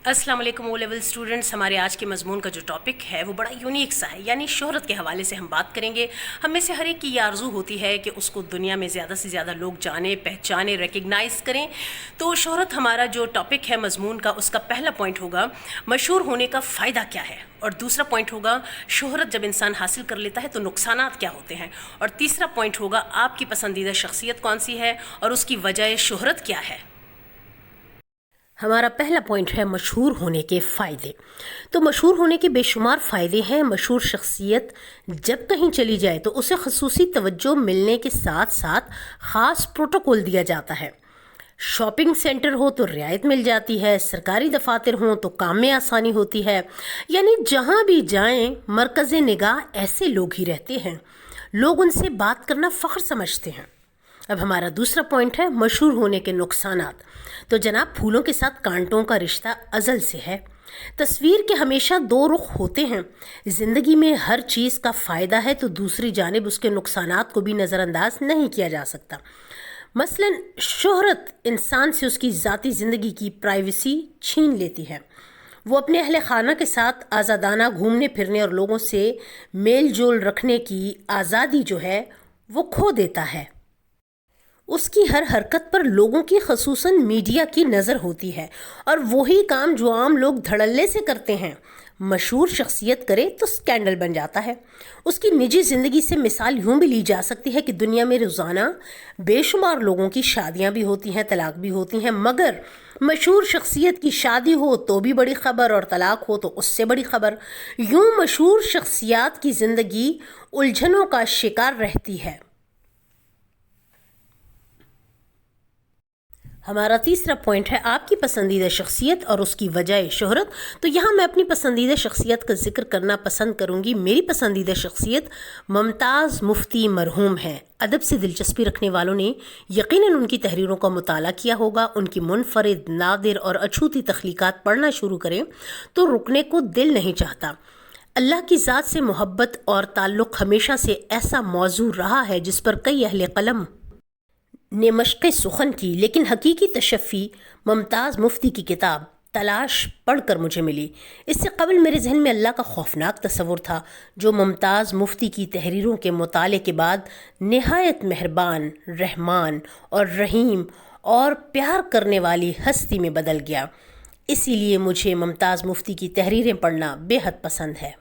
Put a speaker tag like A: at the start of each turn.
A: السلام علیکم O level students. ہمارے آج کے مضمون کا جو ٹاپک ہے وہ بڑا یونیک سا ہے، یعنی شہرت کے حوالے سے ہم بات کریں گے. ہم میں سے ہر ایک کی یہ آرزو ہوتی ہے کہ اس کو دنیا میں زیادہ سے زیادہ لوگ جانیں، پہچانیں، ریکگنائز کریں. تو شہرت ہمارا جو ٹاپک ہے مضمون کا، اس کا پہلا پوائنٹ ہوگا مشہور ہونے کا فائدہ کیا ہے، اور دوسرا پوائنٹ ہوگا شہرت جب انسان حاصل کر لیتا ہے تو نقصانات کیا ہوتے ہیں، اور تیسرا پوائنٹ ہوگا آپ کی پسندیدہ شخصیت کون سی ہے اور اس کی وجہ شہرت کیا ہے. ہمارا پہلا پوائنٹ ہے مشہور ہونے کے فائدے. تو مشہور ہونے کے بے شمار فائدے ہیں. مشہور شخصیت جب کہیں چلی جائے تو اسے خصوصی توجہ ملنے کے ساتھ ساتھ خاص پروٹوکول دیا جاتا ہے. شاپنگ سینٹر ہو تو رعایت مل جاتی ہے، سرکاری دفاتر ہوں تو کام میں آسانی ہوتی ہے. یعنی جہاں بھی جائیں مرکز نگاہ ایسے لوگ ہی رہتے ہیں. لوگ ان سے بات کرنا فخر سمجھتے ہیں. اب ہمارا دوسرا پوائنٹ ہے مشہور ہونے کے نقصانات. تو جناب، پھولوں کے ساتھ کانٹوں کا رشتہ ازل سے ہے. تصویر کے ہمیشہ دو رخ ہوتے ہیں. زندگی میں ہر چیز کا فائدہ ہے تو دوسری جانب اس کے نقصانات کو بھی نظر انداز نہیں کیا جا سکتا. مثلا شہرت انسان سے اس کی ذاتی زندگی کی پرائیویسی چھین لیتی ہے. وہ اپنے اہل خانہ کے ساتھ آزادانہ گھومنے پھرنے اور لوگوں سے میل جول رکھنے کی آزادی جو ہے وہ کھو دیتا ہے. اس کی ہر حرکت پر لوگوں کی خصوصاً میڈیا کی نظر ہوتی ہے، اور وہی کام جو عام لوگ دھڑلے سے کرتے ہیں مشہور شخصیت کرے تو سکینڈل بن جاتا ہے. اس کی نجی زندگی سے مثال یوں بھی لی جا سکتی ہے کہ دنیا میں روزانہ بے شمار لوگوں کی شادیاں بھی ہوتی ہیں، طلاق بھی ہوتی ہیں، مگر مشہور شخصیت کی شادی ہو تو بھی بڑی خبر اور طلاق ہو تو اس سے بڑی خبر. یوں مشہور شخصیات کی زندگی الجھنوں کا شکار رہتی ہے. ہمارا تیسرا پوائنٹ ہے آپ کی پسندیدہ شخصیت اور اس کی وجہ شہرت. تو یہاں میں اپنی پسندیدہ شخصیت کا ذکر کرنا پسند کروں گی. میری پسندیدہ شخصیت ممتاز مفتی مرحوم ہے. ادب سے دلچسپی رکھنے والوں نے یقیناً ان کی تحریروں کا مطالعہ کیا ہوگا. ان کی منفرد، نادر اور اچھوتی تخلیقات پڑھنا شروع کریں تو رکنے کو دل نہیں چاہتا. اللہ کی ذات سے محبت اور تعلق ہمیشہ سے ایسا موضوع رہا ہے جس پر کئی اہل قلم نے مشق سخن کی، لیکن حقیقی تشفی ممتاز مفتی کی کتاب تلاش پڑھ کر مجھے ملی. اس سے قبل میرے ذہن میں اللہ کا خوفناک تصور تھا جو ممتاز مفتی کی تحریروں کے مطالعے کے بعد نہایت مہربان، رحمان اور رحیم اور پیار کرنے والی ہستی میں بدل گیا. اسی لیے مجھے ممتاز مفتی کی تحریریں پڑھنا بے حد پسند ہے.